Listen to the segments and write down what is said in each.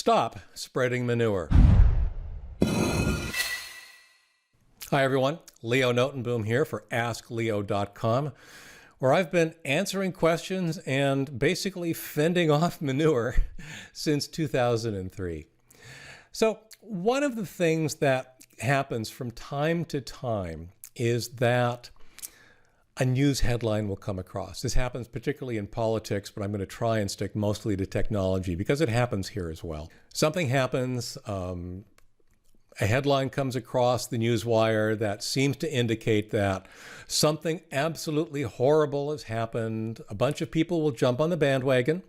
Stop spreading manure. Hi everyone, Leo Notenboom here for askleo.com, where I've been answering questions and basically fending off manure since 2003. So one of the things that happens from time to time is that a news headline will come across. This happens particularly in politics, but I'm going to try and stick mostly to technology because it happens here as well. Something happens, a headline comes across the news wire that seems to indicate that something absolutely horrible has happened. A bunch of people will jump on the bandwagon,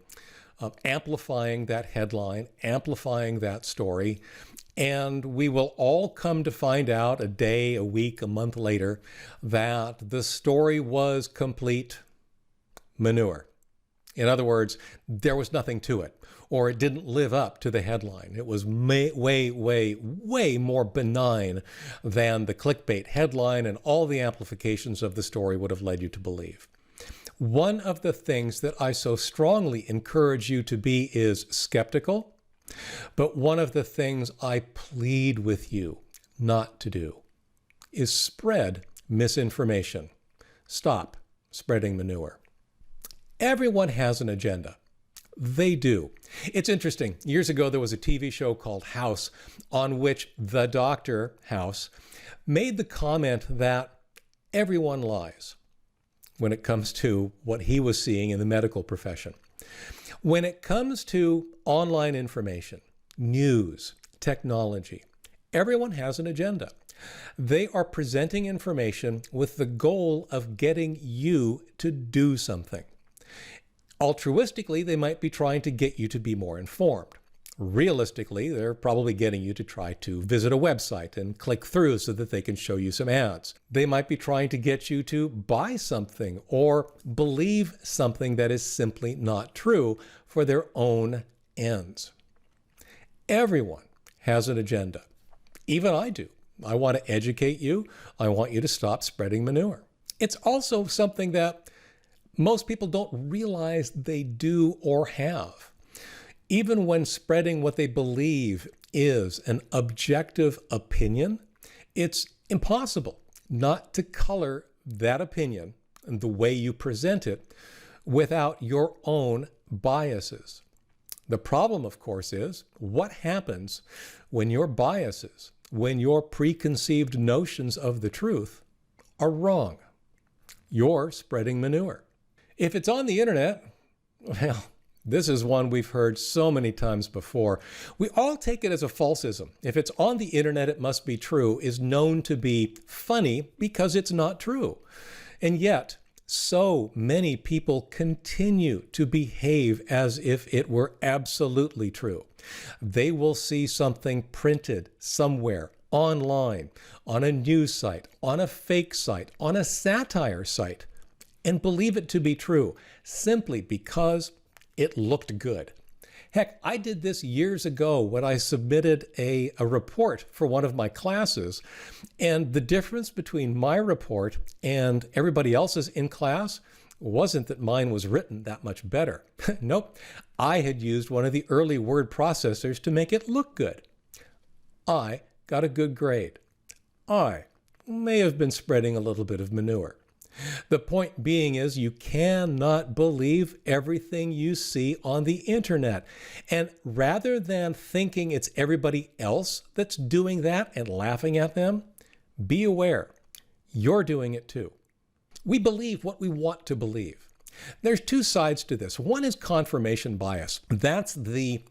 amplifying that headline, amplifying that story, and we will all come to find out a day, a week, a month later that the story was complete manure. In other words, there was nothing to it, or it didn't live up to the headline. It was way more benign than the clickbait headline and all the amplifications of the story would have led you to believe. One of the things that I so strongly encourage you to be is skeptical, but one of the things I plead with you not to do is spread misinformation. Stop spreading manure. Everyone has an agenda. They do. It's interesting. Years ago, there was a TV show called House on which the Dr. House made the comment that everyone lies when it comes to what he was seeing in the medical profession. When it comes to online information, news, technology, everyone has an agenda. They are presenting information with the goal of getting you to do something. Altruistically, they might be trying to get you to be more informed. Realistically, they're probably getting you to try to visit a website and click through so that they can show you some ads. They might be trying to get you to buy something or believe something that is simply not true for their own ends. Everyone has an agenda. Even I do. I want to educate you. I want you to stop spreading manure. It's also something that most people don't realize they do or have. Even when spreading what they believe is an objective opinion, it's impossible not to color that opinion and the way you present it without your own biases. The problem, of course, is what happens when your biases, when your preconceived notions of the truth are wrong. You're spreading manure. If it's on the internet, well, this is one we've heard so many times before. We all take it as a falsism. If it's on the internet, it must be true, is known to be funny because it's not true. And yet, so many people continue to behave as if it were absolutely true. They will see something printed somewhere online, on a news site, on a fake site, on a satire site, and believe it to be true simply because it looked good. Heck, I did this years ago when I submitted a report for one of my classes, and the difference between my report and everybody else's in class wasn't that mine was written that much better. Nope, I had used one of the early word processors to make it look good. I got a good grade. I may have been spreading a little bit of manure. The point being is you cannot believe everything you see on the internet. And rather than thinking it's everybody else that's doing that and laughing at them, be aware you're doing it too. We believe what we want to believe. There's two sides to this. One is confirmation bias. That's the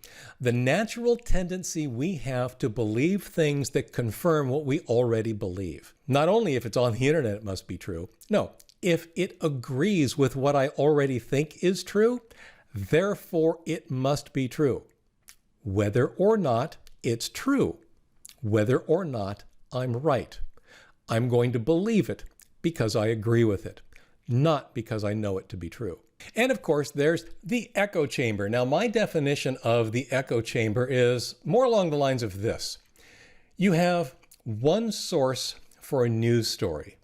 natural tendency we have to believe things that confirm what we already believe. Not only if it's on the internet, it must be true. No, if it agrees with what I already think is true, therefore it must be true. Whether or not it's true, whether or not I'm right. I'm going to believe it because I agree with it, not because I know it to be true. And of course, there's the echo chamber. Now, my definition of the echo chamber is more along the lines of this. You have one source for a news story.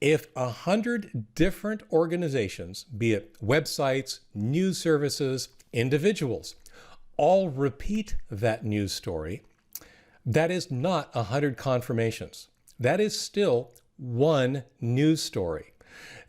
If 100 different organizations, be it websites, news services, individuals, all repeat that news story, that is not 100 confirmations. That is still one news story.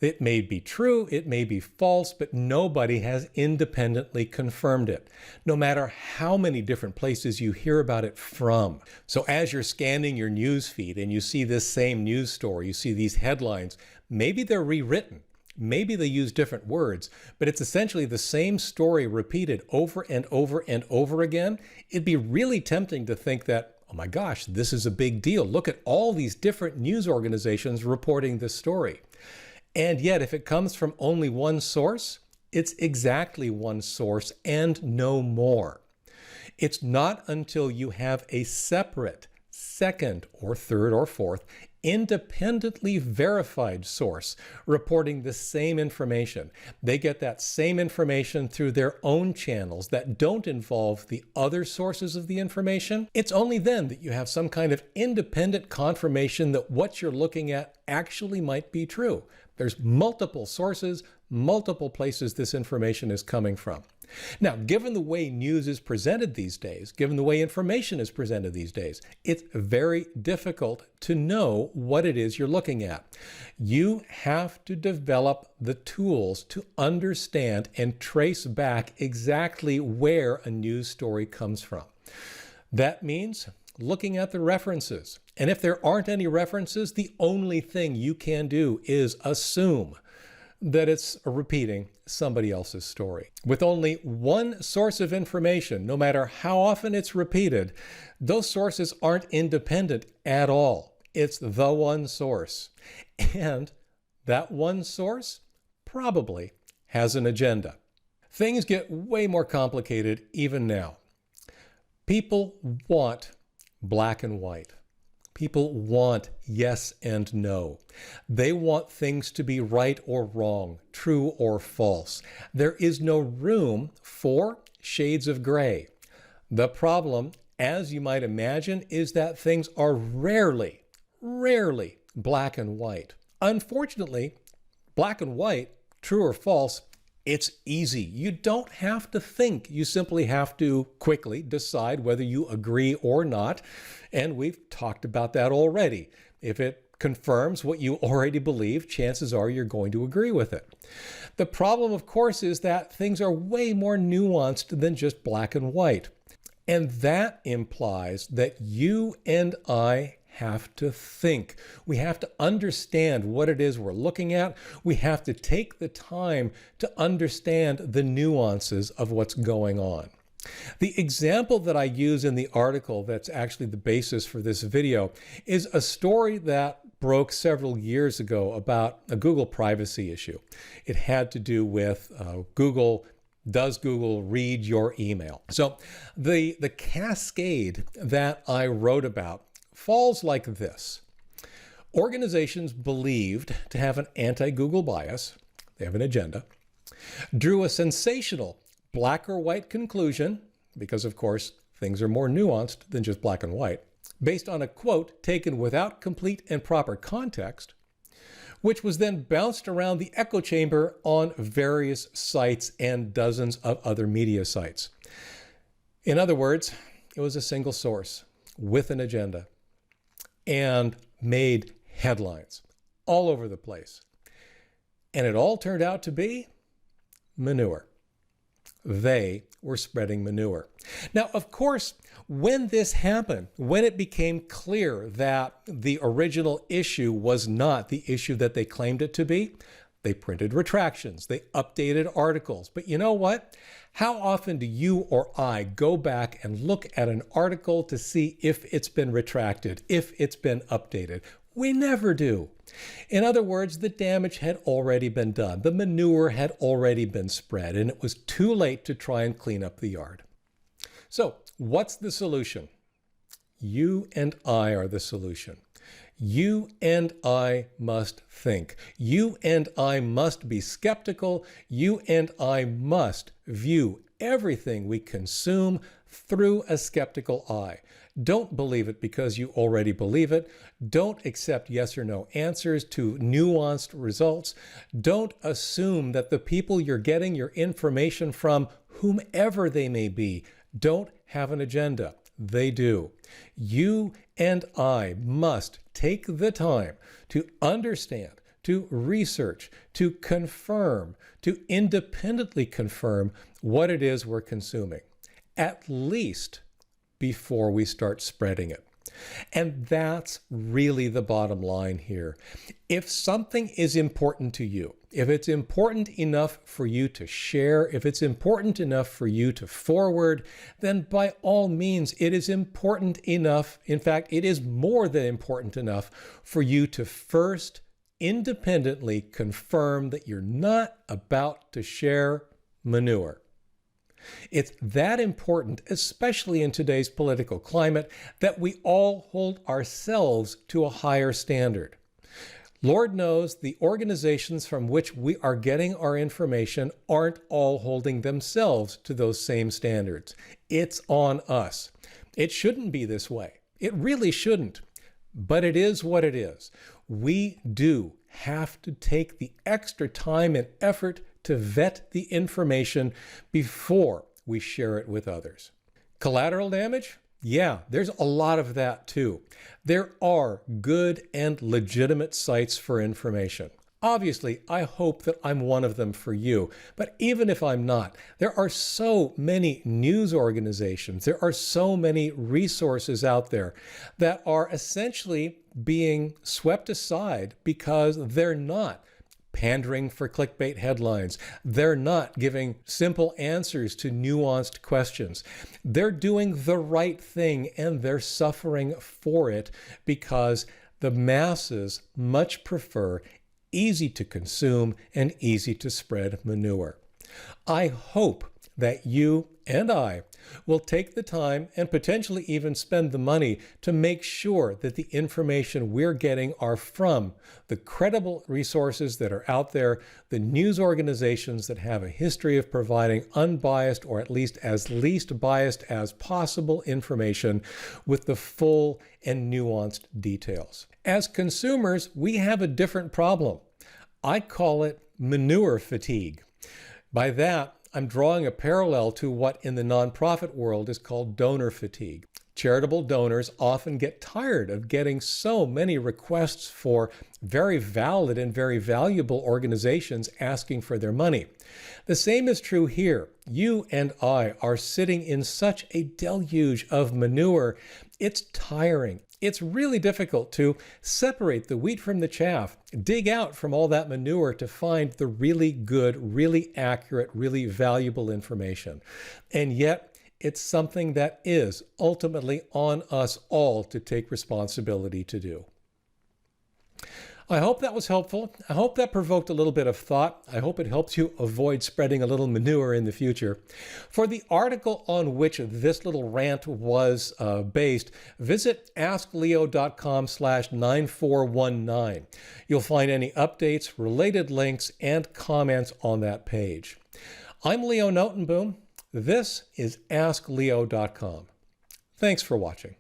It may be true, it may be false, but nobody has independently confirmed it, no matter how many different places you hear about it from. So as you're scanning your news feed and you see this same news story, you see these headlines, maybe they're rewritten. Maybe they use different words, but it's essentially the same story repeated over and over and over again. It'd be really tempting to think that, oh my gosh, this is a big deal. Look at all these different news organizations reporting this story. And yet, if it comes from only one source, it's exactly one source and no more. It's not until you have a separate second or third or fourth independently verified source reporting the same information. They get that same information through their own channels that don't involve the other sources of the information. It's only then that you have some kind of independent confirmation that what you're looking at actually might be true. There's multiple sources, multiple places this information is coming from. Now, given the way news is presented these days, given the way information is presented these days, it's very difficult to know what it is you're looking at. You have to develop the tools to understand and trace back exactly where a news story comes from. That means looking at the references. And if there aren't any references, the only thing you can do is assume that it's repeating somebody else's story. With only one source of information, no matter how often it's repeated, those sources aren't independent at all. It's the one source. And that one source probably has an agenda. Things get way more complicated even now. People want black and white. People want yes and no. They want things to be right or wrong, true or false. There is no room for shades of gray. The problem, as you might imagine, is that things are rarely black and white. Unfortunately, black and white, true or false, it's easy. You don't have to think. You simply have to quickly decide whether you agree or not. And we've talked about that already. If it confirms what you already believe, chances are you're going to agree with it. The problem, of course, is that things are way more nuanced than just black and white. And that implies that you and I have to think. We have to understand what it is we're looking at. We have to take the time to understand the nuances of what's going on. The example that I use in the article that's actually the basis for this video is a story that broke several years ago about a Google privacy issue. It had to do with does Google read your email? So the cascade that I wrote about falls like this. Organizations believed to have an anti-Google bias, they have an agenda, drew a sensational black or white conclusion, because of course things are more nuanced than just black and white, based on a quote taken without complete and proper context, which was then bounced around the echo chamber on various sites and dozens of other media sites. In other words, it was a single source with an agenda and made headlines all over the place. And it all turned out to be manure. They were spreading manure. Now, of course, when this happened, when it became clear that the original issue was not the issue that they claimed it to be, they printed retractions, they updated articles. But you know what? How often do you or I go back and look at an article to see if it's been retracted, if it's been updated? We never do. In other words, the damage had already been done. The manure had already been spread, and it was too late to try and clean up the yard. So, what's the solution? You and I are the solution. You and I must think. You and I must be skeptical. You and I must view everything we consume through a skeptical eye. Don't believe it because you already believe it. Don't accept yes or no answers to nuanced results. Don't assume that the people you're getting your information from, whomever they may be, don't have an agenda. They do. You and I must take the time to understand, to research, to confirm, to independently confirm what it is we're consuming, at least before we start spreading it. And that's really the bottom line here. If something is important to you, if it's important enough for you to share, if it's important enough for you to forward, then by all means, it is important enough. In fact, it is more than important enough for you to first independently confirm that you're not about to share manure. It's that important, especially in today's political climate, that we all hold ourselves to a higher standard. Lord knows the organizations from which we are getting our information aren't all holding themselves to those same standards. It's on us. It shouldn't be this way. It really shouldn't. But it is what it is. We do have to take the extra time and effort to vet the information before we share it with others. Collateral damage? Yeah, there's a lot of that too. There are good and legitimate sites for information. Obviously, I hope that I'm one of them for you, but even if I'm not, there are so many news organizations, there are so many resources out there that are essentially being swept aside because they're not pandering for clickbait headlines. They're not giving simple answers to nuanced questions. They're doing the right thing and they're suffering for it because the masses much prefer easy to consume and easy to spread manure. I hope that you and I will take the time and potentially even spend the money to make sure that the information we're getting are from the credible resources that are out there, the news organizations that have a history of providing unbiased or at least as least biased as possible information with the full and nuanced details. As consumers, we have a different problem. I call it manure fatigue. By that, I'm drawing a parallel to what in the nonprofit world is called donor fatigue. Charitable donors often get tired of getting so many requests for very valid and very valuable organizations asking for their money. The same is true here. You and I are sitting in such a deluge of manure. It's tiring. It's really difficult to separate the wheat from the chaff, dig out from all that manure to find the really good, really accurate, really valuable information. And yet, it's something that is ultimately on us all to take responsibility to do. I hope that was helpful. I hope that provoked a little bit of thought. I hope it helps you avoid spreading a little manure in the future. For the article on which this little rant was based, visit askleo.com/9419. You'll find any updates, related links, and comments on that page. I'm Leo Notenboom. This is askleo.com. Thanks for watching.